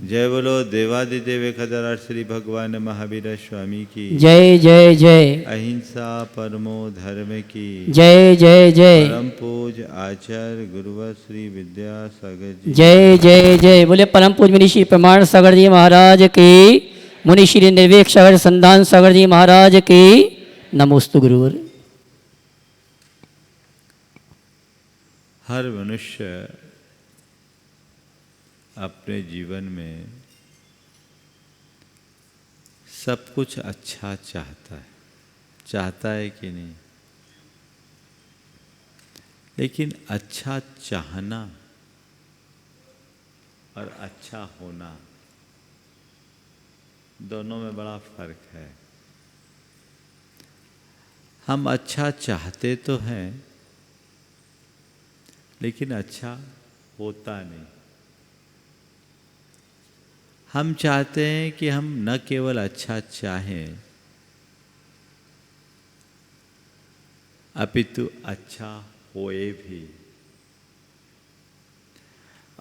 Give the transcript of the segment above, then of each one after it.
जय बोलो देवादिदेव खदरार श्री भगवान महावीर स्वामी की जय जय जय। अहिंसा परमो धर्म की जय जय जय। परम पूज आचार्य गुरुवर श्री विद्यासागर जी जय जय जय। बोले परम पूज मुनि श्री प्रमाण सागर जी महाराज की, मुनि श्री निर्वेक सागर संधान सागर जी महाराज की नमोस्तु गुरुवर। हर मनुष्य अपने जीवन में सब कुछ अच्छा चाहता है कि नहीं? लेकिन अच्छा चाहना और अच्छा होना दोनों में बड़ा फर्क है। हम अच्छा चाहते तो हैं लेकिन अच्छा होता नहीं। हम चाहते हैं कि हम न केवल अच्छा चाहें अपितु अच्छा होए भी।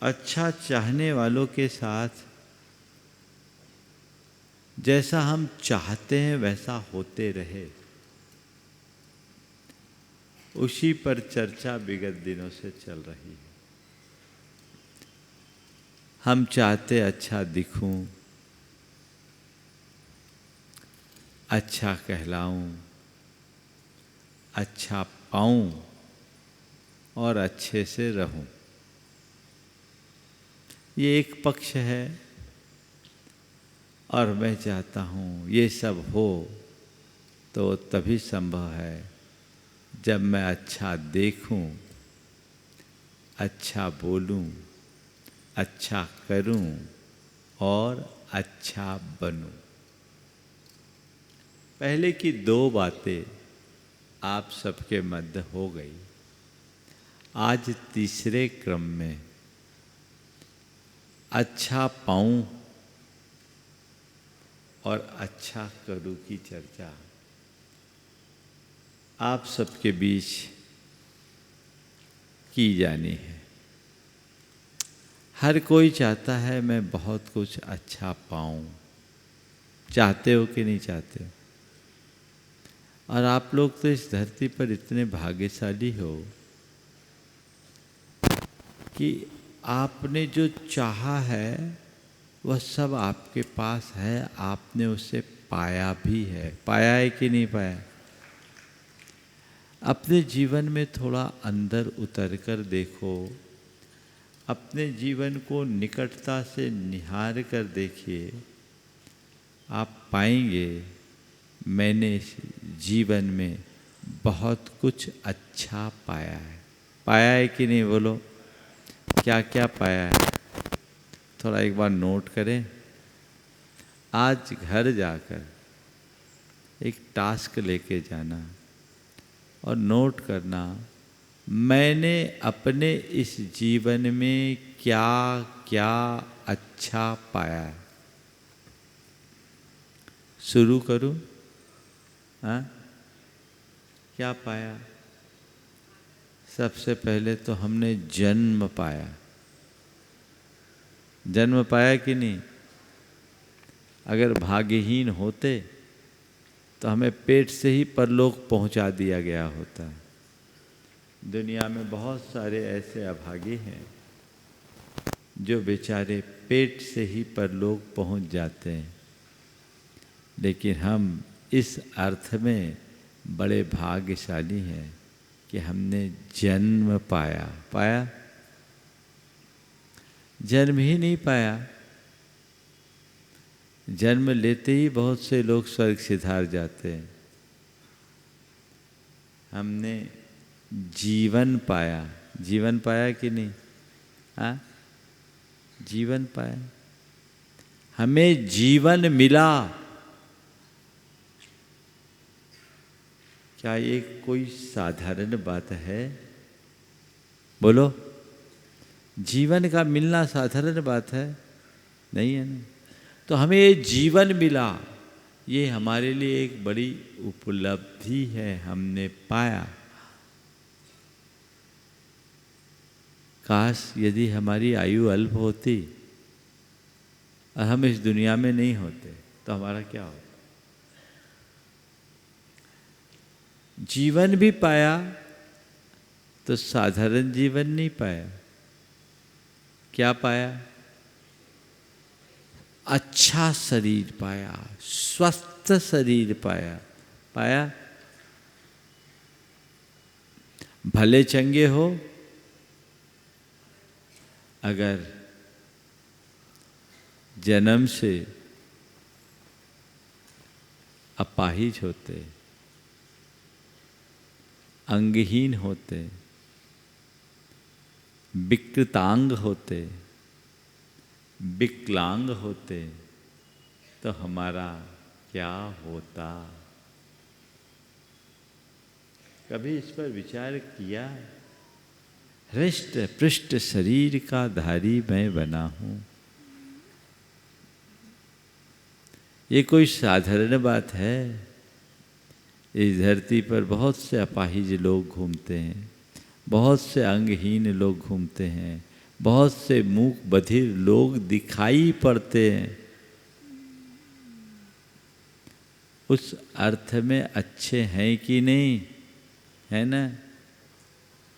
अच्छा चाहने वालों के साथ जैसा हम चाहते हैं वैसा होते रहे, उसी पर चर्चा विगत दिनों से चल रही है। हम चाहते अच्छा दिखूं, अच्छा कहलाऊं, अच्छा पाऊं और अच्छे से रहूं। ये एक पक्ष है। और मैं चाहता हूं ये सब हो तो तभी संभव है जब मैं अच्छा देखूं, अच्छा बोलूं, अच्छा करूं और अच्छा बनूं। पहले की दो बातें आप सबके मध्य हो गई। आज तीसरे क्रम में अच्छा पाऊं और अच्छा करूं की चर्चा आप सबके बीच की जानी है। हर कोई चाहता है मैं बहुत कुछ अच्छा पाऊं। चाहते हो कि नहीं चाहते हो? और आप लोग तो इस धरती पर इतने भाग्यशाली हो कि आपने जो चाहा है वह सब आपके पास है। आपने उसे पाया भी है। पाया है कि नहीं पाया? अपने जीवन में थोड़ा अंदर उतर कर देखो, अपने जीवन को निकटता से निहार कर देखिए। आप पाएंगे मैंने इस जीवन में बहुत कुछ अच्छा पाया है। पाया है कि नहीं? बोलो क्या क्या पाया है? थोड़ा एक बार नोट करें। आज घर जाकर एक टास्क लेके जाना और नोट करना, मैंने अपने इस जीवन में क्या क्या अच्छा पाया है। शुरू करूं? हाँ, क्या पाया? सबसे पहले तो हमने जन्म पाया। जन्म पाया कि नहीं? अगर भाग्यहीन होते तो हमें पेट से ही परलोक पहुंचा दिया गया होता। दुनिया में बहुत सारे ऐसे अभागे हैं जो बेचारे पेट से ही परलोक पहुंच जाते हैं। लेकिन हम इस अर्थ में बड़े भाग्यशाली हैं कि हमने जन्म पाया। पाया? जन्म ही नहीं पाया। जन्म लेते ही बहुत से लोग स्वर्ग सिधार जाते हैं। हमने जीवन पाया। जीवन पाया कि नहीं? हाँ, जीवन पाया। हमें जीवन मिला। क्या ये कोई साधारण बात है? बोलो, जीवन का मिलना साधारण बात है? नहीं है ना। तो हमें ये जीवन मिला, ये हमारे लिए एक बड़ी उपलब्धि है। हमने पाया। काश यदि हमारी आयु अल्प होती और हम इस दुनिया में नहीं होते तो हमारा क्या होता? जीवन भी पाया तो साधारण जीवन नहीं पाया। क्या पाया? अच्छा शरीर पाया, स्वस्थ शरीर पाया। पाया? भले चंगे हो, अगर जन्म से अपाहिज होते, अंगहीन होते, विकृतांग होते, विकलांग होते, तो हमारा क्या होता? कभी इस पर विचार किया? हृष्ट पृष्ठ शरीर का धारी मैं बना हूं। ये कोई साधारण बात है? इस धरती पर बहुत से अपाहिज लोग घूमते हैं, बहुत से अंगहीन लोग घूमते हैं, बहुत से मूक बधिर लोग दिखाई पड़ते हैं। उस अर्थ में अच्छे हैं कि नहीं? है ना?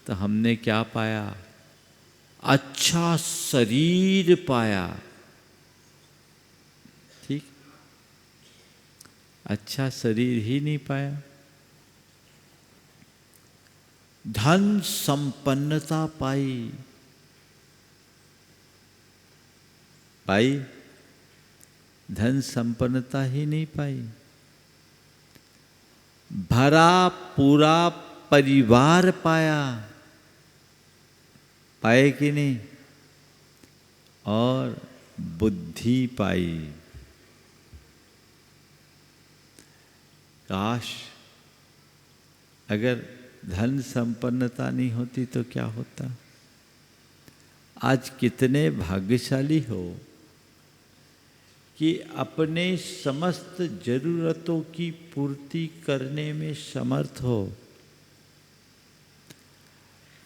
तो हमने क्या पाया? अच्छा शरीर पाया। ठीक, अच्छा शरीर ही नहीं पाया। धन संपन्नता पाई। पाई? धन संपन्नता ही नहीं पाई। भरा पूरा परिवार पाया। पाए कि नहीं? और बुद्धि पाई। काश अगर धन संपन्नता नहीं होती तो क्या होता? आज कितने भाग्यशाली हो कि अपने समस्त जरूरतों की पूर्ति करने में समर्थ हो।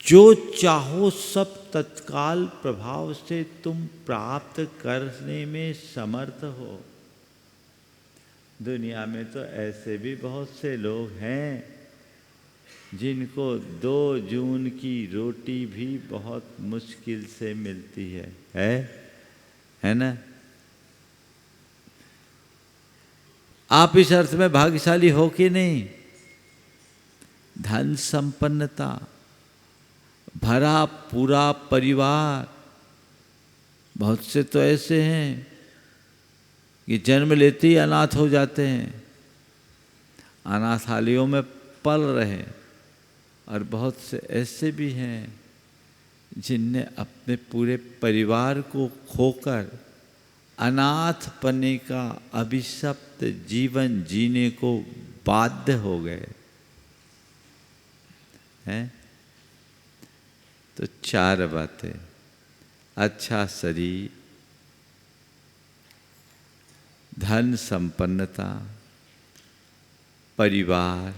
जो चाहो सब तत्काल प्रभाव से तुम प्राप्त करने में समर्थ हो। दुनिया में तो ऐसे भी बहुत से लोग हैं जिनको 2 जून की रोटी भी बहुत मुश्किल से मिलती है ना? आप इस अर्थ में भाग्यशाली हो कि नहीं? धन संपन्नता, भरा पूरा परिवार। बहुत से तो ऐसे हैं कि जन्म लेते ही अनाथ हो जाते हैं, अनाथालयों में पल रहे। और बहुत से ऐसे भी हैं जिनने अपने पूरे परिवार को खोकर अनाथ पने का अभिशप्त जीवन जीने को बाध्य हो गए हैं। तो 4 बातें: अच्छा शरीर, धन संपन्नता, परिवार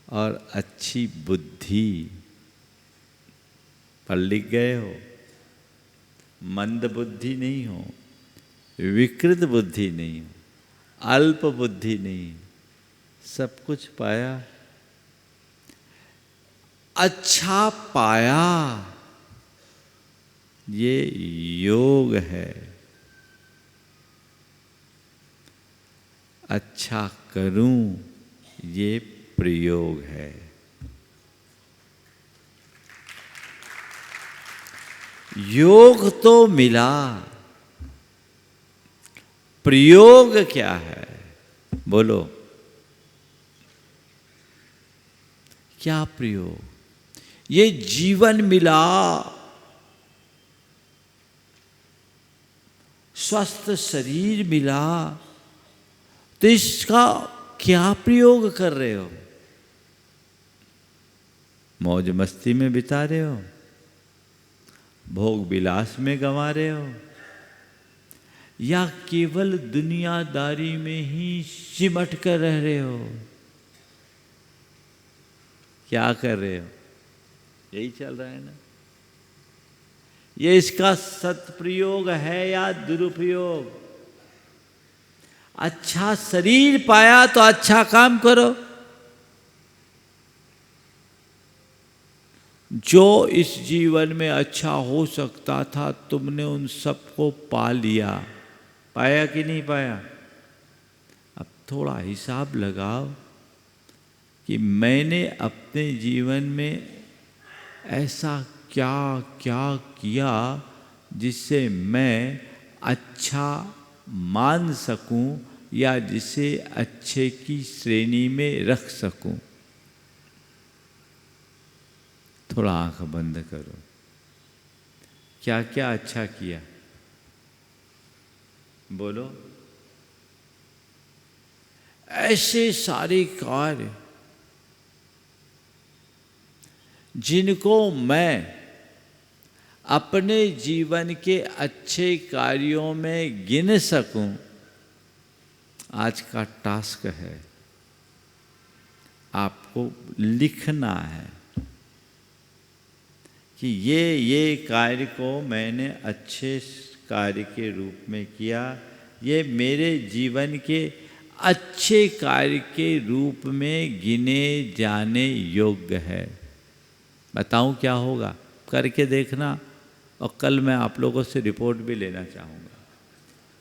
और अच्छी बुद्धि। पर लिख गए हो? मंद बुद्धि नहीं हो, विकृत बुद्धि नहीं हो, अल्प बुद्धि नहीं, सब कुछ पाया। अच्छा पाया, ये योग है। अच्छा करूं, ये प्रयोग है। योग तो मिला, प्रयोग क्या है? बोलो, क्या प्रयोग? ये जीवन मिला, स्वस्थ शरीर मिला, तो इसका क्या प्रयोग कर रहे हो? मौज मस्ती में बिता रहे हो? भोग विलास में गंवा रहे हो? या केवल दुनियादारी में ही सिमट कर रह रहे हो? क्या कर रहे हो? यही चल रहा है ना? ये इसका सत्प्रयोग है या दुरुपयोग? अच्छा शरीर पाया तो अच्छा काम करो। जो इस जीवन में अच्छा हो सकता था तुमने उन सबको पा लिया। पाया कि नहीं पाया? अब थोड़ा हिसाब लगाओ कि मैंने अपने जीवन में ऐसा क्या क्या किया जिससे मैं अच्छा मान सकूं या जिसे अच्छे की श्रेणी में रख सकूं। थोड़ा आंख बंद करो। क्या क्या अच्छा किया बोलो। ऐसे सारे कार्य जिनको मैं अपने जीवन के अच्छे कार्यों में गिन सकूं, आज का टास्क है। आपको लिखना है कि ये कार्य को मैंने अच्छे कार्य के रूप में किया, ये मेरे जीवन के अच्छे कार्य के रूप में गिने जाने योग्य है। बताऊं क्या होगा? करके देखना, और कल मैं आप लोगों से रिपोर्ट भी लेना चाहूँगा।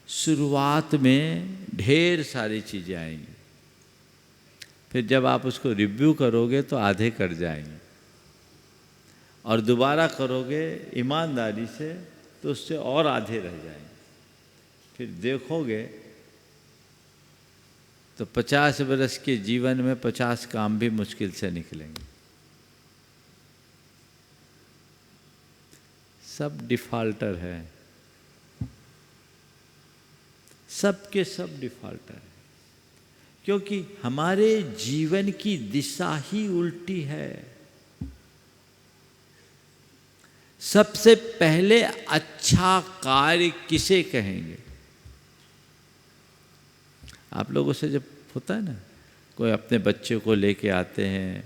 शुरुआत में ढेर सारी चीज़ें आएंगी, फिर जब आप उसको रिव्यू करोगे तो आधे कर जाएंगे, और दोबारा करोगे ईमानदारी से तो उससे और आधे रह जाएंगे। फिर देखोगे तो 50 बरस के जीवन में 50 काम भी मुश्किल से निकलेंगे। सब डिफ़ॉल्टर है, सब के सब डिफ़ॉल्टर है, क्योंकि हमारे जीवन की दिशा ही उल्टी है। सबसे पहले अच्छा कार्य किसे कहेंगे? आप लोगों से जब होता है ना, कोई अपने बच्चे को लेके आते हैं,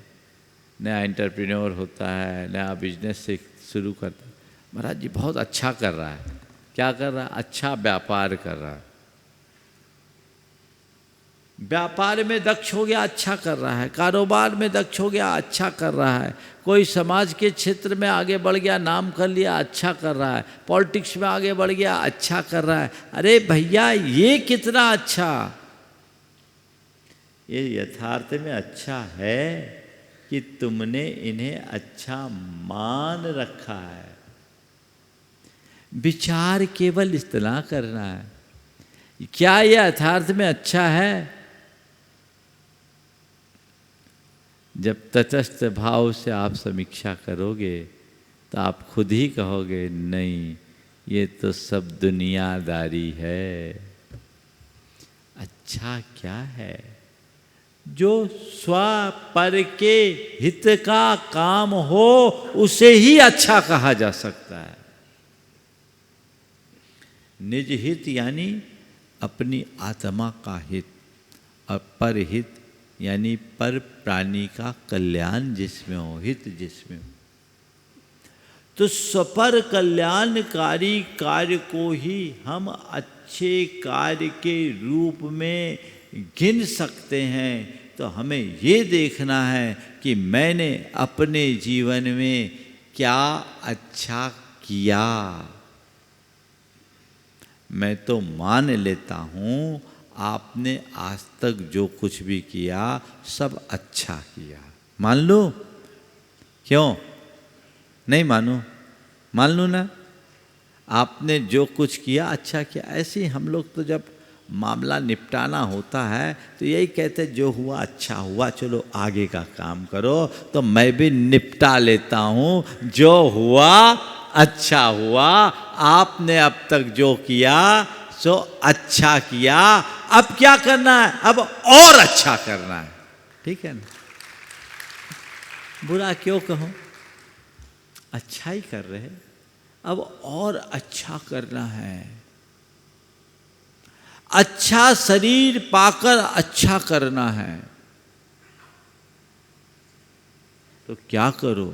नया एंटरप्रेन्योर होता है, नया बिजनेस से शुरू करता है, महाराज जी बहुत अच्छा कर रहा है। क्या कर रहा है? अच्छा व्यापार कर रहा है। व्यापार में दक्ष हो गया, अच्छा कर रहा है। कारोबार में दक्ष हो गया, अच्छा कर रहा है। कोई समाज के क्षेत्र में आगे बढ़ गया, नाम कर लिया, अच्छा कर रहा है। पॉलिटिक्स में आगे बढ़ गया, अच्छा कर रहा है। अरे भैया ये कितना अच्छा! ये यथार्थ में अच्छा है कि तुमने इन्हें अच्छा मान रखा है। विचार केवल इतना करना है, क्या यह यथार्थ में अच्छा है? जब तटस्थ भाव से आप समीक्षा करोगे तो आप खुद ही कहोगे नहीं, ये तो सब दुनियादारी है। अच्छा क्या है? जो स्व पर के हित का काम हो उसे ही अच्छा कहा जा सकता है। निज हित यानी अपनी आत्मा का हित, और परहित यानी पर प्राणी का कल्याण जिसमें हो, हित जिसमें हो। तो स्वपर कल्याणकारी कार्य को ही हम अच्छे कार्य के रूप में गिन सकते हैं। तो हमें ये देखना है कि मैंने अपने जीवन में क्या अच्छा किया। मैं तो मान लेता हूँ आपने आज तक जो कुछ भी किया सब अच्छा किया। मान लो? क्यों नहीं मानूं? मान लूँ ना? आपने जो कुछ किया अच्छा किया। ऐसे ही हम लोग तो जब मामला निपटाना होता है तो यही कहते जो हुआ अच्छा हुआ, चलो आगे का काम करो। तो मैं भी निपटा लेता हूँ, जो हुआ अच्छा हुआ। आपने अब तक जो किया सो अच्छा किया। अब क्या करना है? अब और अच्छा करना है। ठीक है ना? बुरा क्यों कहो? अच्छा ही कर रहे, अब और अच्छा करना है। अच्छा शरीर पाकर अच्छा करना है। तो क्या करो?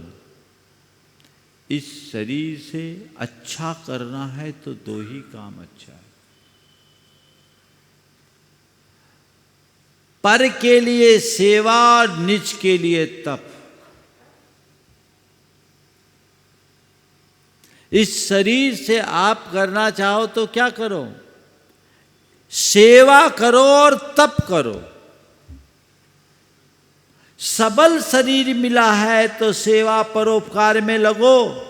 इस शरीर से अच्छा करना है तो दो ही काम अच्छा है। पर के लिए सेवा, निज के लिए तप। इस शरीर से आप करना चाहो तो क्या करो? सेवा करो और तप करो। सबल शरीर मिला है तो सेवा परोपकार में लगो।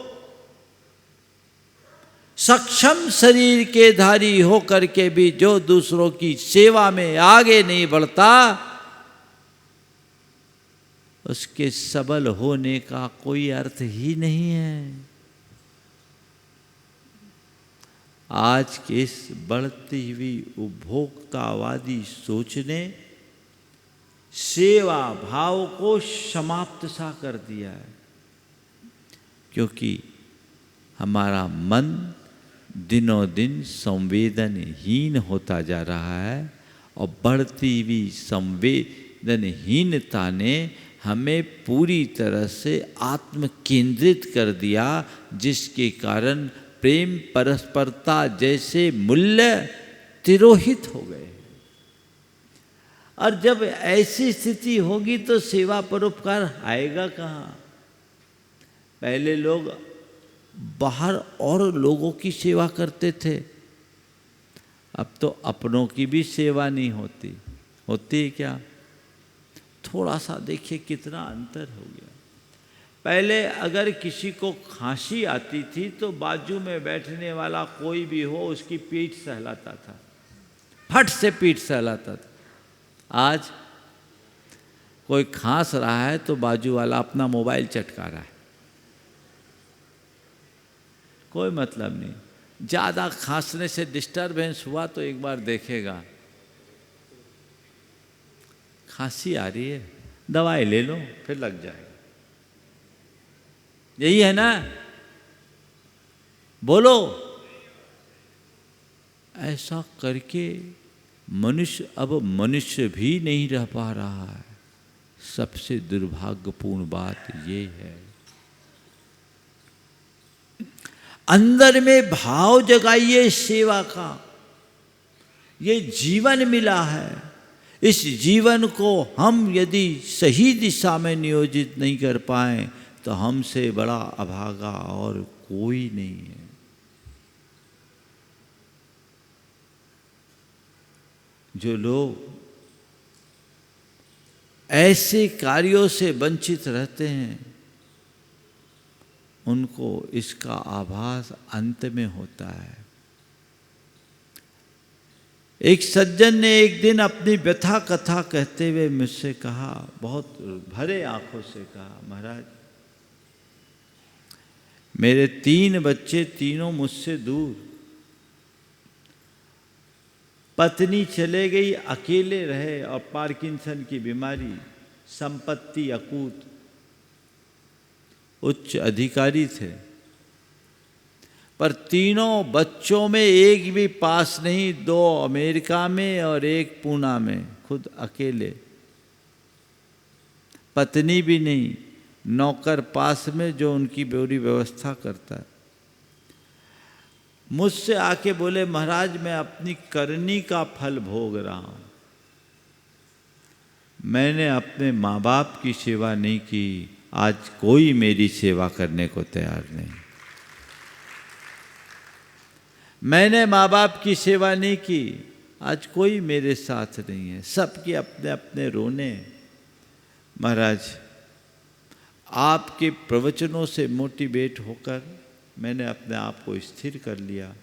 सक्षम शरीर के धारी होकर के भी जो दूसरों की सेवा में आगे नहीं बढ़ता, उसके सबल होने का कोई अर्थ ही नहीं है। आज के इस बढ़ती हुई उपभोक्तावादी सोच ने सेवा भाव को समाप्त सा कर दिया है, क्योंकि हमारा मन दिनों दिन संवेदनहीन होता जा रहा है और बढ़ती हुई संवेदनहीनता ने हमें पूरी तरह से आत्म केंद्रित कर दिया, जिसके कारण प्रेम परस्परता जैसे मूल्य तिरोहित हो गए। और जब ऐसी स्थिति होगी तो सेवा परोपकार आएगा कहाँ? पहले लोग बाहर और लोगों की सेवा करते थे, अब तो अपनों की भी सेवा नहीं होती। होती है क्या? थोड़ा सा देखिए कितना अंतर हो गया। पहले अगर किसी को खांसी आती थी तो बाजू में बैठने वाला कोई भी हो उसकी पीठ सहलाता था, फट से पीठ सहलाता था। आज कोई खांस रहा है तो बाजू वाला अपना मोबाइल चटका रहा है, कोई मतलब नहीं। ज़्यादा खांसने से डिस्टरबेंस हुआ तो एक बार देखेगा, खांसी आ रही है, दवाई ले लो, फिर लग जाएगा। यही है ना? बोलो। ऐसा करके मनुष्य अब मनुष्य भी नहीं रह पा रहा है। सबसे दुर्भाग्यपूर्ण बात ये है। अंदर में भाव जगाइए सेवा का। ये जीवन मिला है, इस जीवन को हम यदि सही दिशा में नियोजित नहीं कर पाए तो हमसे बड़ा अभागा और कोई नहीं है। जो लोग ऐसे कार्यों से वंचित रहते हैं उनको इसका आभास अंत में होता है। एक सज्जन ने एक दिन अपनी व्यथा कथा कहते हुए मुझसे कहा, बहुत भरे आंखों से कहा, महाराज मेरे 3 बच्चे, तीनों मुझसे दूर, पत्नी चले गई, अकेले रहे और पार्किंसन की बीमारी, संपत्ति अकूत, उच्च अधिकारी थे, पर तीनों बच्चों में एक भी पास नहीं, 2 अमेरिका में और 1 पूना में, खुद अकेले, पत्नी भी नहीं, नौकर पास में जो उनकी पूरी व्यवस्था करता है। मुझसे आके बोले, महाराज मैं अपनी करनी का फल भोग रहा हूं, मैंने अपने माँ बाप की सेवा नहीं की, आज कोई मेरी सेवा करने को तैयार नहीं। मैंने माँ बाप की सेवा नहीं की, आज कोई मेरे साथ नहीं है, सबके अपने अपने रोने। महाराज आपके प्रवचनों से मोटिवेट होकर मैंने अपने आप को स्थिर कर लिया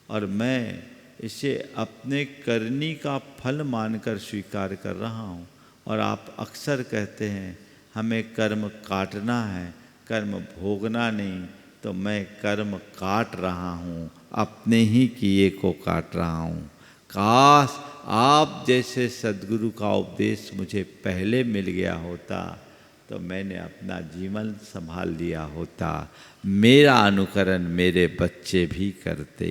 और मैं इसे अपने करनी का फल मानकर स्वीकार कर रहा हूँ। और आप अक्सर कहते हैं हमें कर्म काटना है, कर्म भोगना नहीं, तो मैं कर्म काट रहा हूँ, अपने ही किए को काट रहा हूँ। काश आप जैसे सद्गुरु का उपदेश मुझे पहले मिल गया होता तो मैंने अपना जीवन संभाल लिया होता, मेरा अनुकरण मेरे बच्चे भी करते।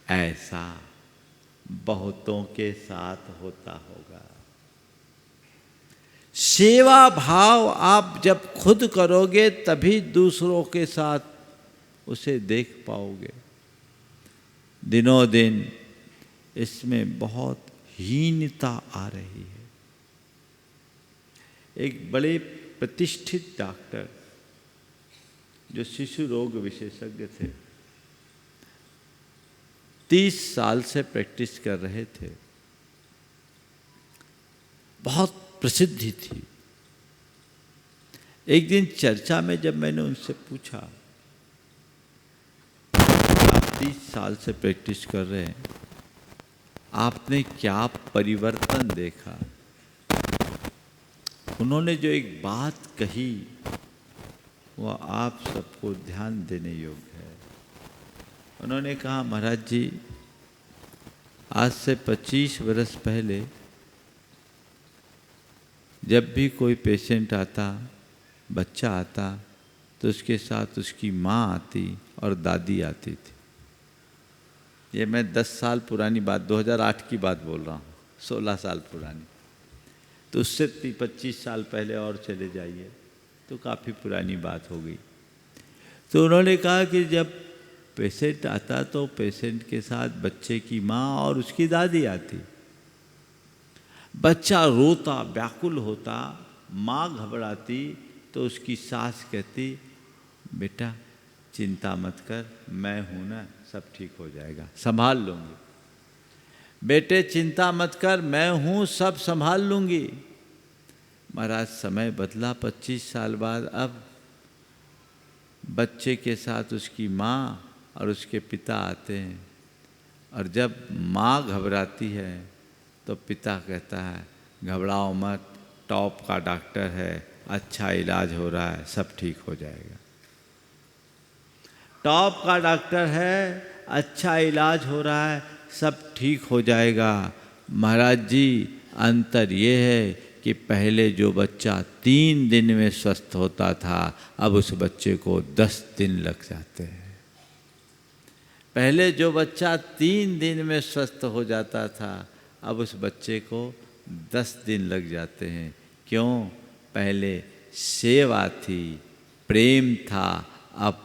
ऐसा बहुतों के साथ होता होगा। सेवा भाव आप जब खुद करोगे तभी दूसरों के साथ उसे देख पाओगे। दिनों दिन इसमें बहुत हीनता आ रही है। एक बड़े प्रतिष्ठित डॉक्टर जो शिशु रोग विशेषज्ञ थे, 30 साल से प्रैक्टिस कर रहे थे, बहुत प्रसिद्धि थी। एक दिन चर्चा में जब मैंने उनसे पूछा, आप 30 साल से प्रैक्टिस कर रहे हैं, आपने क्या परिवर्तन देखा? उन्होंने जो एक बात कही वह आप सबको ध्यान देने योग्य है। उन्होंने कहा, महाराज जी, आज से 25 वर्ष पहले जब भी कोई पेशेंट आता, बच्चा आता, तो उसके साथ उसकी माँ आती और दादी आती थी। ये मैं 10 साल पुरानी बात, 2008 की बात बोल रहा हूँ, 16 साल पुरानी। तो उससे 25 साल पहले और चले जाइए तो काफ़ी पुरानी बात हो गई। तो उन्होंने कहा कि जब पेशेंट आता तो पेशेंट के साथ बच्चे की माँ और उसकी दादी आती। बच्चा रोता, व्याकुल होता, माँ घबराती तो उसकी सास कहती, बेटा चिंता मत कर, मैं हूँ ना, सब ठीक हो जाएगा, संभाल लूँगी। बेटे चिंता मत कर, मैं हूँ, सब संभाल लूँगी। महाराज समय बदला, 25 साल बाद अब बच्चे के साथ उसकी माँ और उसके पिता आते हैं, और जब माँ घबराती है तो पिता कहता है, घबराओ मत, टॉप का डॉक्टर है, अच्छा इलाज हो रहा है, सब ठीक हो जाएगा। टॉप का डॉक्टर है, अच्छा इलाज हो रहा है, सब ठीक हो जाएगा। महाराज जी, अंतर ये है कि पहले जो बच्चा 3 दिन में स्वस्थ होता था, अब उस बच्चे को 10 दिन लग जाते हैं। पहले जो बच्चा 3 दिन में स्वस्थ हो जाता था, अब उस बच्चे को 10 दिन लग जाते हैं। क्यों? पहले सेवा थी, प्रेम था, अब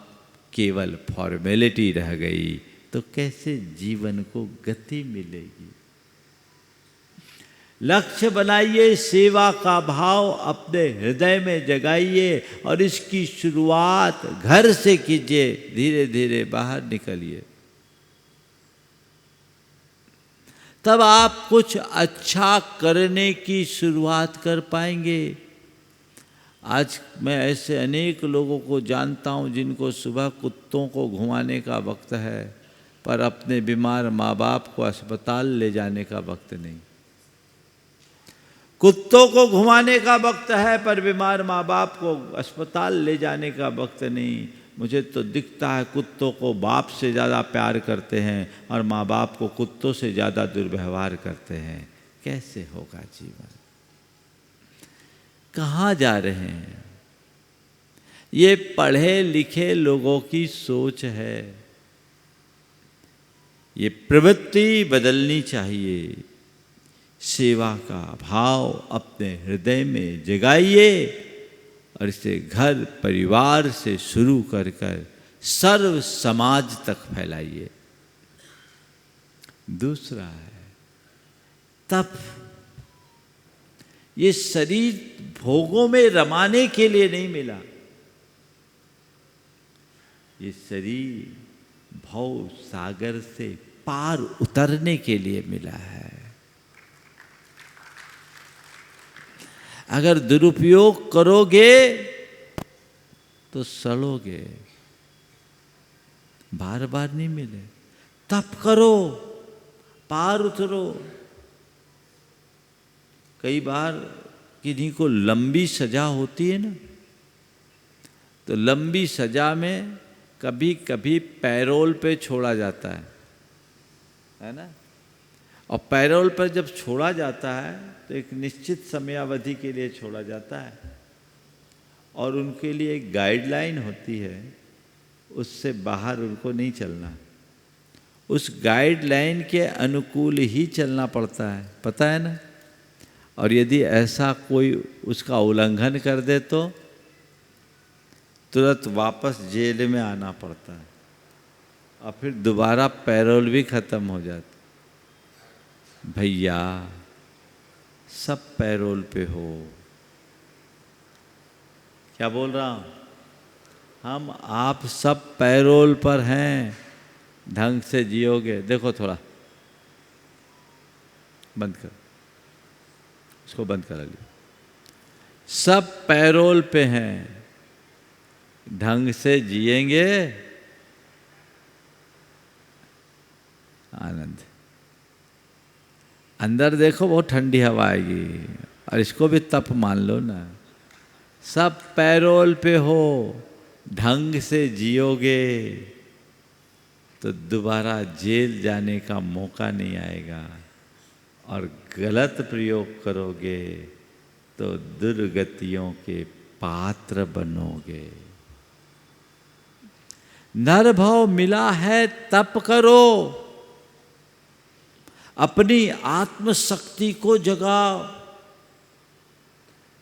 केवल फॉर्मेलिटी रह गई। तो कैसे जीवन को गति मिलेगी? लक्ष्य बनाइए, सेवा का भाव अपने हृदय में जगाइए और इसकी शुरुआत घर से कीजिए, धीरे धीरे बाहर निकलिए, तब आप कुछ अच्छा करने की शुरुआत कर पाएंगे। आज मैं ऐसे अनेक लोगों को जानता हूँ जिनको सुबह कुत्तों को घुमाने का वक्त है, पर अपने बीमार माँ बाप को अस्पताल ले जाने का वक्त नहीं। कुत्तों को घुमाने का वक्त है, पर बीमार माँ बाप को अस्पताल ले जाने का वक्त नहीं। मुझे तो दिखता है कुत्तों को बाप से ज़्यादा प्यार करते हैं और माँ बाप को कुत्तों से ज़्यादा दुर्व्यवहार करते हैं। कैसे होगा जीवन? कहाँ जा रहे हैं? ये पढ़े लिखे लोगों की सोच है। ये प्रवृत्ति बदलनी चाहिए। सेवा का भाव अपने हृदय में जगाइए और इसे घर परिवार से शुरू कर सर्व समाज तक फैलाइए। दूसरा है तप। ये शरीर भोगों में रमाने के लिए नहीं मिला, ये शरीर भव सागर से पार उतरने के लिए मिला है। अगर दुरुपयोग करोगे तो सड़ोगे, बार बार नहीं मिले। तप करो, पार उतरो। कई बार किन्हीं को लंबी सजा होती है ना, तो लंबी सजा में कभी कभी पैरोल पे छोड़ा जाता है ना। और पैरोल पर जब छोड़ा जाता है तो एक निश्चित समयावधि के लिए छोड़ा जाता है और उनके लिए एक गाइडलाइन होती है, उससे बाहर उनको नहीं चलना। उस गाइडलाइन के अनुकूल ही चलना पड़ता है, पता है ना। और यदि ऐसा कोई उसका उल्लंघन कर दे तो तुरंत वापस जेल में आना पड़ता है और फिर दोबारा पैरोल भी ख़त्म हो जाती। भैया सब पैरोल पे हो। क्या बोल रहा हूँ? हम आप सब पैरोल पर हैं, ढंग से जियोगे। देखो थोड़ा बंद कर, इसको बंद कर लिया। सब पैरोल पे हैं, ढंग से जिएंगे, आनंद। अंदर देखो बहुत ठंडी हवा आएगी, और इसको भी तप मान लो ना। सब पैरोल पे हो, ढंग से जियोगे तो दोबारा जेल जाने का मौका नहीं आएगा, और गलत प्रयोग करोगे तो दुर्गतियों के पात्र बनोगे। नर भाव मिला है तप करो, अपनी आत्मशक्ति को जगाओ।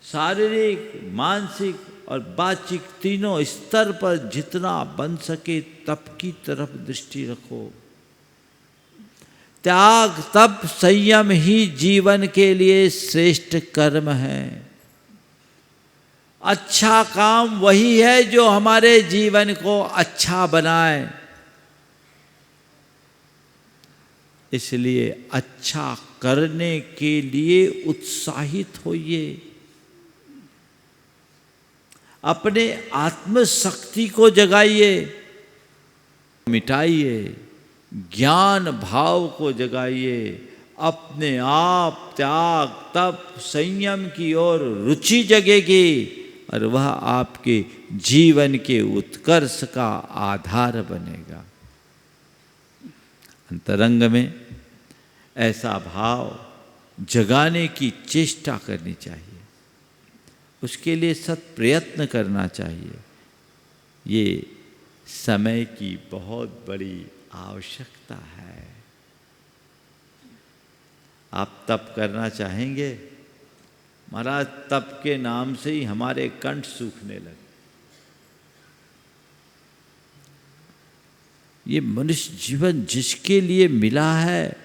शारीरिक, मानसिक और वाचिक तीनों स्तर पर जितना बन सके तप की तरफ दृष्टि रखो। त्याग, तप, संयम ही जीवन के लिए श्रेष्ठ कर्म है। अच्छा काम वही है जो हमारे जीवन को अच्छा बनाए। इसलिए अच्छा करने के लिए उत्साहित होइए। अपने आत्मशक्ति को जगाइए, मिटाइए, ज्ञान भाव को जगाइए। अपने आप त्याग, तप, संयम की ओर रुचि जगेगी, और वह आपके जीवन के उत्कर्ष का आधार बनेगा। अंतरंग में ऐसा भाव जगाने की चेष्टा करनी चाहिए, उसके लिए सत प्रयत्न करना चाहिए। ये समय की बहुत बड़ी आवश्यकता है। आप तप करना चाहेंगे? महाराज तप के नाम से ही हमारे कंठ सूखने लगे। ये मनुष्य जीवन जिसके लिए मिला है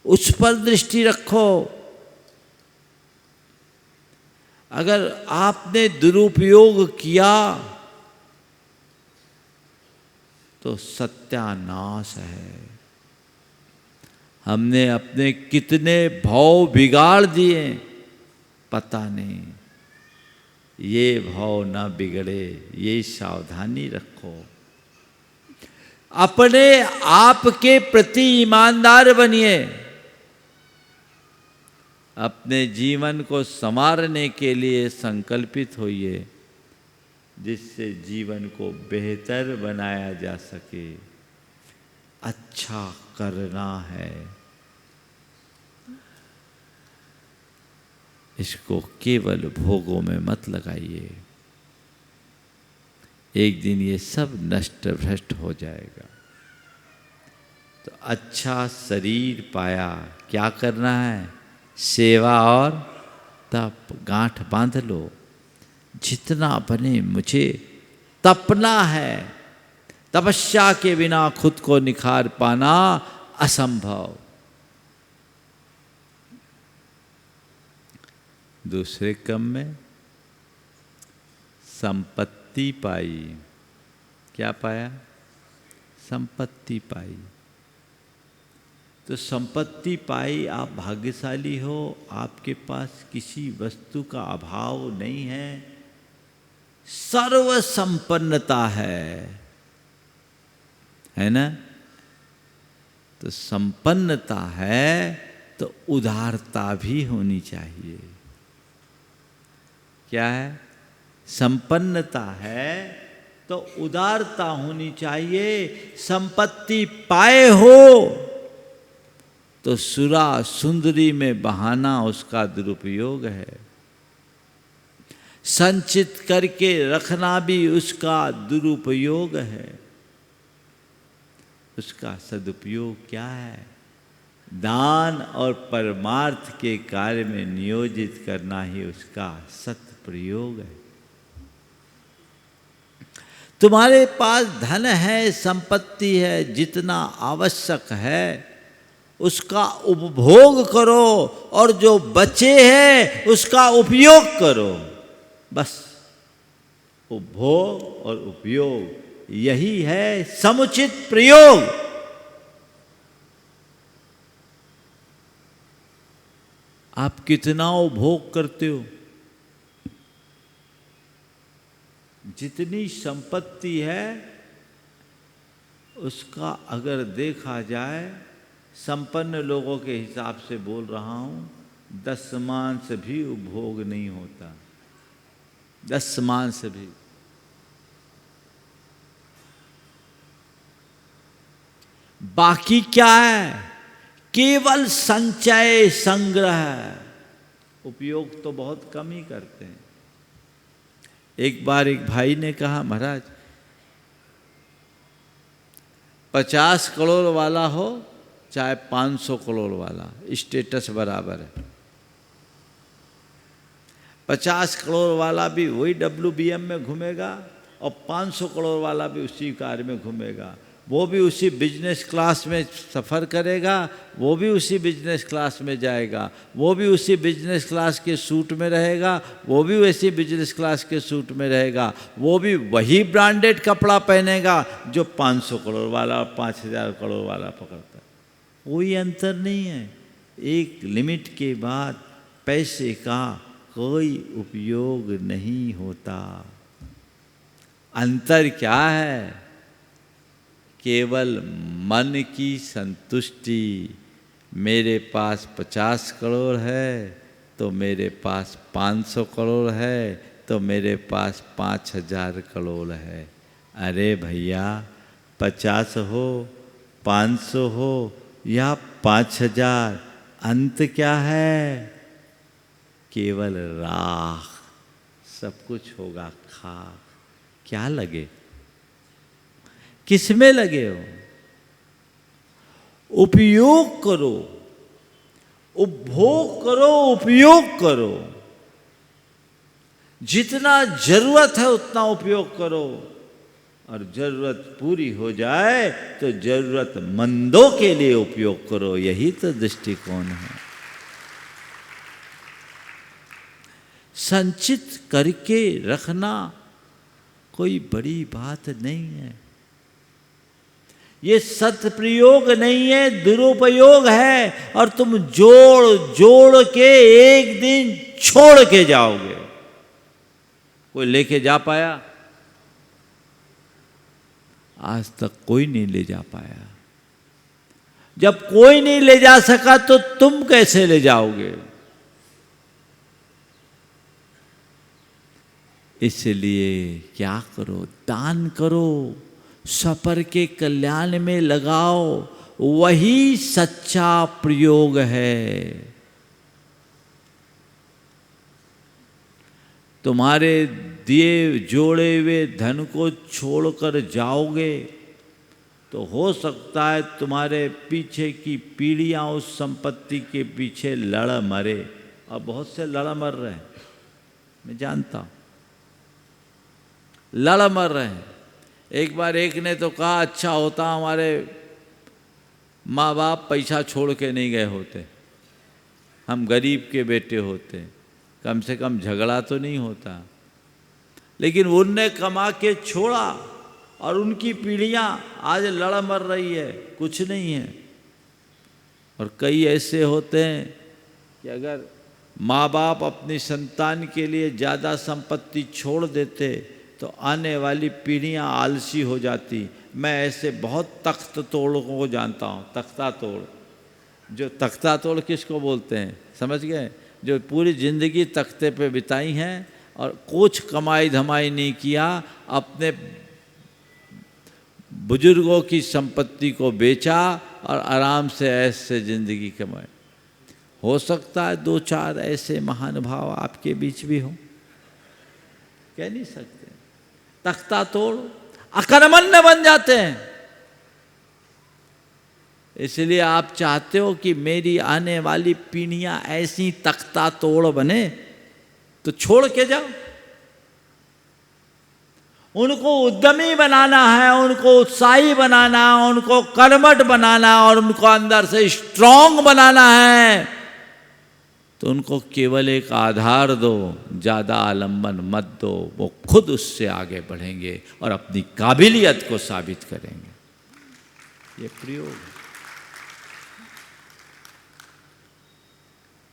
उस पर दृष्टि रखो। अगर आपने दुरुपयोग किया तो सत्यानाश है। हमने अपने कितने भाव बिगाड़ दिए पता नहीं। ये भाव ना बिगड़े, ये सावधानी रखो। अपने आप के प्रति ईमानदार बनिए। अपने जीवन को संवारने के लिए संकल्पित होइए, जिससे जीवन को बेहतर बनाया जा सके। अच्छा करना है, इसको केवल भोगों में मत लगाइए। एक दिन ये सब नष्ट भ्रष्ट हो जाएगा। तो अच्छा शरीर पाया, क्या करना है? सेवा और तप। गांठ बांध लो, जितना बने मुझे तपना है। तपस्या के बिना खुद को निखार पाना असंभव। दूसरे क्रम में संपत्ति पाई। क्या पाया? संपत्ति पाई। तो संपत्ति पाई, आप भाग्यशाली हो, आपके पास किसी वस्तु का अभाव नहीं है, सर्व संपन्नता है ना? तो संपन्नता है तो उदारता भी होनी चाहिए। क्या है? संपन्नता है तो उदारता होनी चाहिए। संपत्ति पाए हो तो सुरा सुंदरी में बहाना उसका दुरुपयोग है। संचित करके रखना भी उसका दुरुपयोग है। उसका सदुपयोग क्या है? दान और परमार्थ के कार्य में नियोजित करना ही उसका सत्प्रयोग है। तुम्हारे पास धन है, संपत्ति है, जितना आवश्यक है उसका उपभोग करो और जो बचे हैं उसका उपयोग करो। बस उपभोग और उपयोग, यही है समुचित प्रयोग। आप कितना उपभोग करते हो? जितनी संपत्ति है उसका अगर देखा जाए, संपन्न लोगों के हिसाब से बोल रहा हूं, 10 मान से भी उपभोग नहीं होता। 10 मान से भी। बाकी क्या है? केवल संचय संग्रह। उपयोग तो बहुत कम ही करते हैं। एक बार एक भाई ने कहा, महाराज 50 करोड़ वाला हो चाहे 500 करोड़ वाला, स्टेटस बराबर है। 50 करोड़ वाला भी वही WBM में घूमेगा और 500 करोड़ वाला भी उसी कार में घूमेगा। वो भी उसी बिजनेस क्लास में सफ़र करेगा, वो भी उसी बिजनेस क्लास में जाएगा, वो भी उसी बिजनेस क्लास के सूट में रहेगा, वो भी वैसी बिजनेस क्लास के सूट में रहेगा, वो भी वही ब्रांडेड कपड़ा पहनेगा जो 500 करोड़ वाला और 5000 करोड़ वाला पकड़ता है। कोई अंतर नहीं है। एक लिमिट के बाद पैसे का कोई उपयोग नहीं होता। अंतर क्या है? केवल मन की संतुष्टि। मेरे पास 50 करोड़ है तो मेरे पास 500 करोड़ है तो मेरे पास 5000 करोड़ है। अरे भैया, 50 हो, 500 हो या 5000, अंत क्या है? केवल राख। सब कुछ होगा खाक। क्या लगे? किसमें लगे हो? उपयोग करो, उपभोग करो, उपयोग करो। जितना जरूरत है उतना उपयोग करो, और जरूरत पूरी हो जाए तो जरूरतमंदों के लिए उपयोग करो। यही तो दृष्टिकोण है। संचित करके रखना कोई बड़ी बात नहीं है। ये सत्प्रयोग नहीं है, दुरुपयोग है। और तुम जोड़ जोड़ के एक दिन छोड़ के जाओगे। कोई लेके जा पाया? आज तक कोई नहीं ले जा पाया। जब कोई नहीं ले जा सका तो तुम कैसे ले जाओगे? इसलिए क्या करो? दान करो, सपर के कल्याण में लगाओ। वही सच्चा प्रयोग है। तुम्हारे दिए जोड़े हुए धन को छोड़कर जाओगे तो हो सकता है तुम्हारे पीछे की पीढ़ियां उस संपत्ति के पीछे लड़ मरे। और बहुत से लड़ मर रहे हैं, मैं जानता हूं, लड़ मर रहे हैं। एक बार एक ने तो कहा, अच्छा होता हमारे माँ बाप पैसा छोड़ के नहीं गए होते, हम गरीब के बेटे होते, कम से कम झगड़ा तो नहीं होता। लेकिन उनने कमा के छोड़ा और उनकी पीढ़ियां आज लड़ मर रही है, कुछ नहीं है। और कई ऐसे होते हैं कि अगर माँ बाप अपनी संतान के लिए ज़्यादा संपत्ति छोड़ देते तो आने वाली पीढ़ियां आलसी हो जाती। मैं ऐसे बहुत तख्त तोड़ों को जानता हूँ। तख्ता तोड़, जो तख्ता तोड़ किसको बोलते हैं समझ गए? जो पूरी ज़िंदगी तख्ते पे बिताई हैं और कुछ कमाई धमाई नहीं किया, अपने बुजुर्गों की संपत्ति को बेचा और आराम से ऐसे ज़िंदगी कमाए। हो सकता है 2-4 ऐसे महानुभाव आपके बीच भी हों, कह नहीं सकते। तख्ता तोड़ अकर्मण्य बन जाते हैं। इसलिए आप चाहते हो कि मेरी आने वाली पीढ़ियां ऐसी तख्ता तोड़ बने, तो छोड़ के जाओ। उनको उद्यमी बनाना है, उनको उत्साही बनाना है, उनको कर्मठ बनाना है और उनको अंदर से स्ट्रांग बनाना है, तो उनको केवल एक आधार दो, ज़्यादा आलंबन मत दो। वो खुद उससे आगे बढ़ेंगे और अपनी काबिलियत को साबित करेंगे। ये प्रयोग है।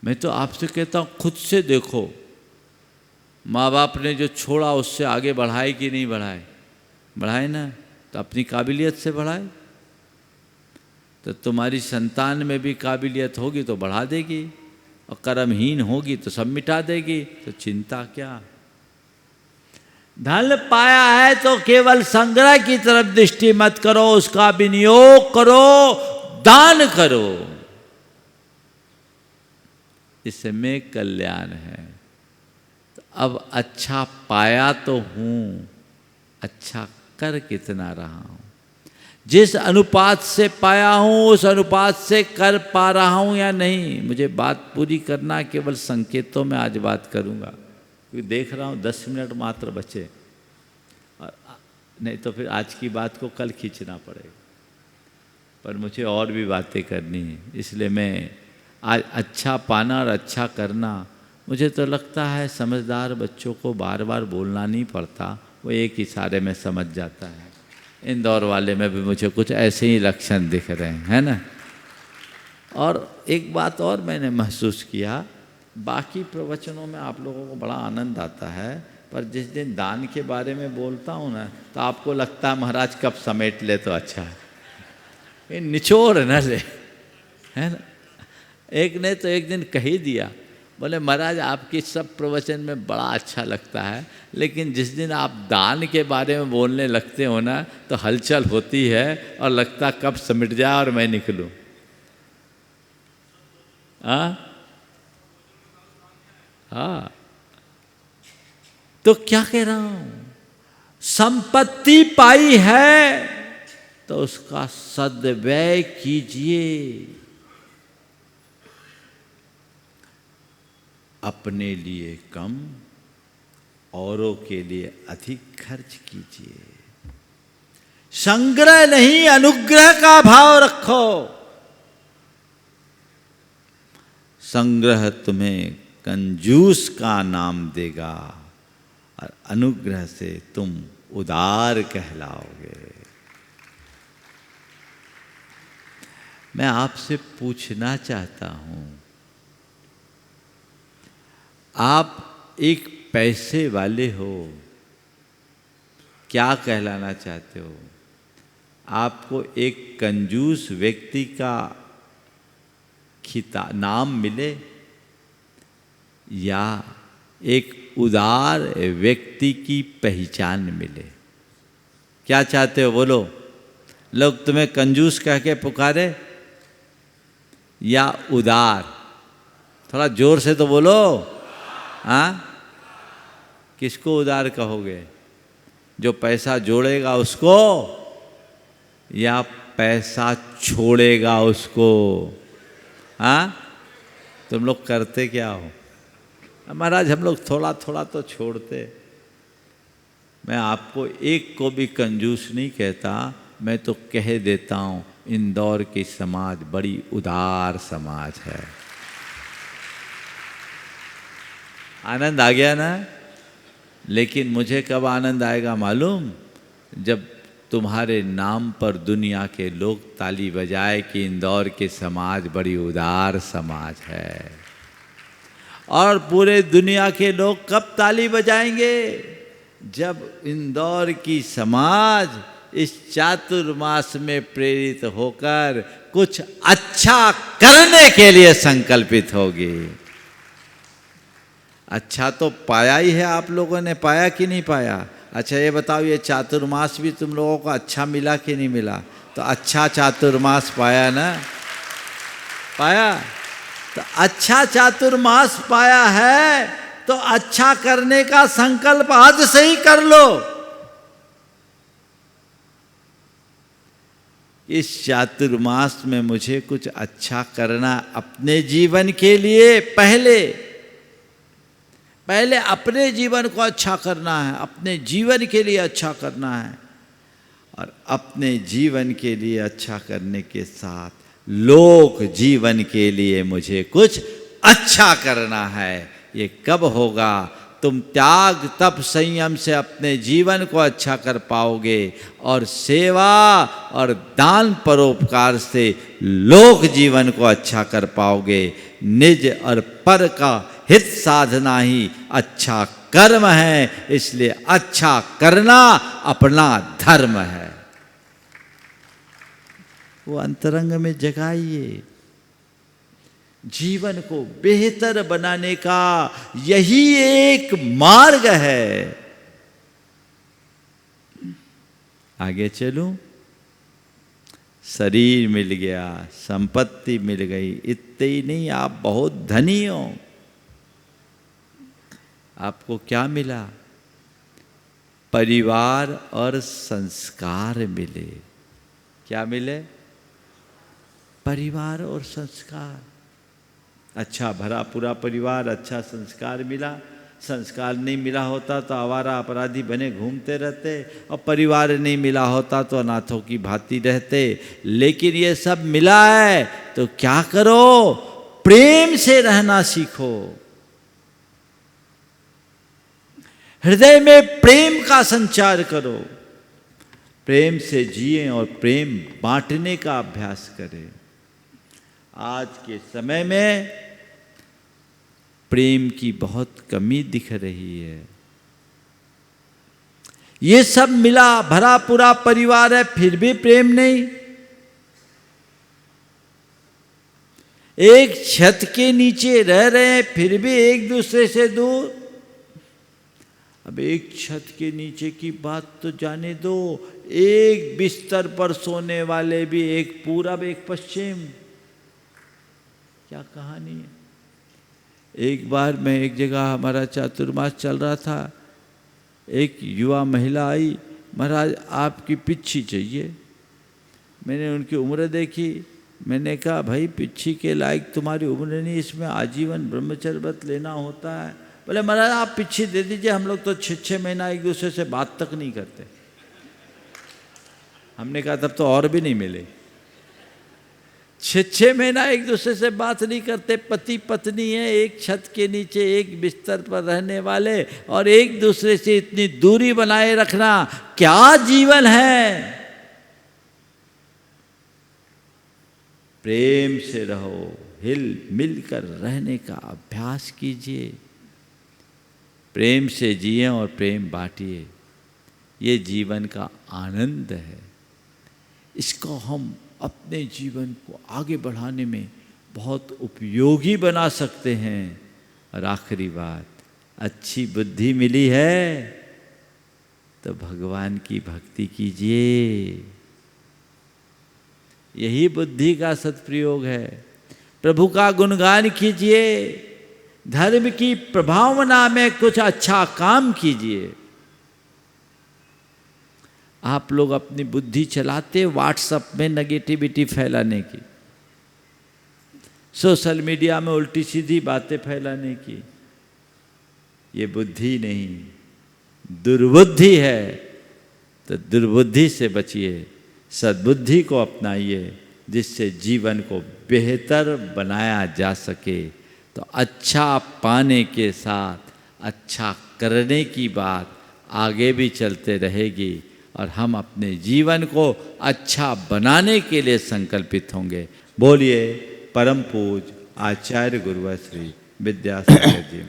मैं तो आपसे कहता हूँ खुद से देखो, माँ बाप ने जो छोड़ा उससे आगे बढ़ाए कि नहीं बढ़ाए? बढ़ाए ना, तो अपनी काबिलियत से बढ़ाए। तो तुम्हारी संतान में भी काबिलियत होगी तो बढ़ा देगी, और कर्महीन होगी तो सब मिटा देगी, तो चिंता क्या। धन पाया है तो केवल संग्रह की तरफ दृष्टि मत करो, उसका विनियोग करो, दान करो, इसमें कल्याण है। तो अब अच्छा पाया तो हूँ, अच्छा कर कितना रहा हूँ? जिस अनुपात से पाया हूँ उस अनुपात से कर पा रहा हूँ या नहीं? मुझे बात पूरी करना, केवल संकेतों में आज बात करूँगा, क्योंकि देख रहा हूँ 10 मिनट मात्र बचे, और नहीं तो फिर आज की बात को कल खींचना पड़ेगा। पर मुझे और भी बातें करनी है, इसलिए मैं आज अच्छा पाना और अच्छा करना, मुझे तो लगता है समझदार बच्चों को बार बार बोलना नहीं पड़ता, वो एक इशारे में समझ जाता है। इंदौर वाले में भी मुझे कुछ ऐसे ही लक्षण दिख रहे हैं, है ना। और एक बात और मैंने महसूस किया, बाकी प्रवचनों में आप लोगों को बड़ा आनंद आता है, पर जिस दिन दान के बारे में बोलता हूँ ना, तो आपको लगता है महाराज कब समेट ले तो अच्छा है, ये निचोड़ न ले, है ना। एक ने तो एक दिन कह ही दिया, बोले महाराज आपकी सब प्रवचन में बड़ा अच्छा लगता है, लेकिन जिस दिन आप दान के बारे में बोलने लगते हो ना, तो हलचल होती है और लगता कब समिट जाए और मैं निकलूं। हाँ, तो क्या कह रहा हूं, संपत्ति पाई है तो उसका सद्व्यय कीजिए, अपने लिए कम, औरों के लिए अधिक खर्च कीजिए। संग्रह नहीं, अनुग्रह का भाव रखो। संग्रह तुम्हें कंजूस का नाम देगा और अनुग्रह से तुम उदार कहलाओगे। मैं आपसे पूछना चाहता हूं, आप एक पैसे वाले हो, क्या कहलाना चाहते हो? आपको एक कंजूस व्यक्ति का नाम मिले या एक उदार व्यक्ति की पहचान मिले? क्या चाहते हो बोलो? लोग तुम्हें कंजूस कह के पुकारे या उदार? थोड़ा जोर से तो बोलो। हाँ, किसको उदार कहोगे? जो पैसा जोड़ेगा उसको या पैसा छोड़ेगा उसको? हाँ, तुम लोग करते क्या हो? महाराज हम लोग थोड़ा थोड़ा तो छोड़ते। मैं आपको एक को भी कंजूस नहीं कहता, मैं तो कह देता हूँ इंदौर की समाज बड़ी उदार समाज है। आनंद आ गया ना? लेकिन मुझे कब आनंद आएगा मालूम? जब तुम्हारे नाम पर दुनिया के लोग ताली बजाए कि इंदौर के समाज बड़ी उदार समाज है। और पूरे दुनिया के लोग कब ताली बजाएंगे? जब इंदौर की समाज इस चातुर्मास में प्रेरित होकर कुछ अच्छा करने के लिए संकल्पित होगी। अच्छा तो पाया ही है, आप लोगों ने पाया कि नहीं पाया? अच्छा ये बताओ, ये चातुर्मास भी तुम लोगों को अच्छा मिला कि नहीं मिला? तो अच्छा चातुर्मास पाया ना? पाया? तो अच्छा चातुर्मास पाया है तो अच्छा करने का संकल्प आज से ही कर लो। इस चातुर्मास में मुझे कुछ अच्छा करना अपने जीवन के लिए, पहले पहले अपने जीवन को अच्छा करना है, अपने जीवन के लिए अच्छा करना है, और अपने जीवन के लिए अच्छा करने के साथ लोक जीवन के लिए मुझे कुछ अच्छा करना है। ये कब होगा? तुम त्याग तप संयम से अपने जीवन को अच्छा कर पाओगे, और सेवा और दान परोपकार से लोक जीवन को अच्छा कर पाओगे। निज और पर का हित साधना ही अच्छा कर्म है, इसलिए अच्छा करना अपना धर्म है। वो अंतरंग में जगाइए। जीवन को बेहतर बनाने का यही एक मार्ग है। आगे चलूं? शरीर मिल गया, संपत्ति मिल गई, इतने ही नहीं, आप बहुत धनी हो। आपको क्या मिला? परिवार और संस्कार मिले। क्या मिले? परिवार और संस्कार। अच्छा भरा पूरा परिवार, अच्छा संस्कार मिला। संस्कार नहीं मिला होता तो आवारा अपराधी बने घूमते रहते, और परिवार नहीं मिला होता तो अनाथों की भांति रहते। लेकिन ये सब मिला है तो क्या करो? प्रेम से रहना सीखो। हृदय में प्रेम का संचार करो। प्रेम से जिए और प्रेम बांटने का अभ्यास करें। आज के समय में प्रेम की बहुत कमी दिख रही है। ये सब मिला, भरा पूरा परिवार है, फिर भी प्रेम नहीं। एक छत के नीचे रह रहे हैं, फिर भी एक दूसरे से दूर। अब एक छत के नीचे की बात तो जाने दो, एक बिस्तर पर सोने वाले भी, एक पूरब एक पश्चिम। क्या कहानी है? एक बार मैं एक जगह, हमारा चातुर्मास चल रहा था, एक युवा महिला आई, महाराज आपकी पिच्छी चाहिए। मैंने उनकी उम्र देखी, मैंने कहा भाई पिच्छी के लायक तुम्हारी उम्र नहीं, इसमें आजीवन ब्रह्मचर्य व्रत लेना होता है। बोले महाराज आप पिच्छी दे दीजिए, हम लोग तो 6-6 महीना एक दूसरे से बात तक नहीं करते। हमने कहा तब तो और भी नहीं मिले। 6-6 महीना एक दूसरे से बात नहीं करते, पति पत्नी है, एक छत के नीचे एक बिस्तर पर रहने वाले, और एक दूसरे से इतनी दूरी बनाए रखना क्या जीवन है? प्रेम से रहो, हिल मिलकर रहने का अभ्यास कीजिए। प्रेम से जिए और प्रेम बांटिए। ये जीवन का आनंद है। इसको हम अपने जीवन को आगे बढ़ाने में बहुत उपयोगी बना सकते हैं। और आखिरी बात, अच्छी बुद्धि मिली है तो भगवान की भक्ति कीजिए। यही बुद्धि का सदप्रयोग है। प्रभु का गुणगान कीजिए, धर्म की प्रभावना में कुछ अच्छा काम कीजिए। आप लोग अपनी बुद्धि चलाते व्हाट्सएप में नेगेटिविटी फैलाने की, सोशल मीडिया में उल्टी सीधी बातें फैलाने की। ये बुद्धि नहीं, दुर्बुद्धि है। तो दुर्बुद्धि से बचिए, सद्बुद्धि को अपनाइए, जिससे जीवन को बेहतर बनाया जा सके। तो अच्छा पाने के साथ अच्छा करने की बात आगे भी चलते रहेगी, और हम अपने जीवन को अच्छा बनाने के लिए संकल्पित होंगे। बोलिए परम पूज्य आचार्य गुरुवर श्री विद्यासागर जी।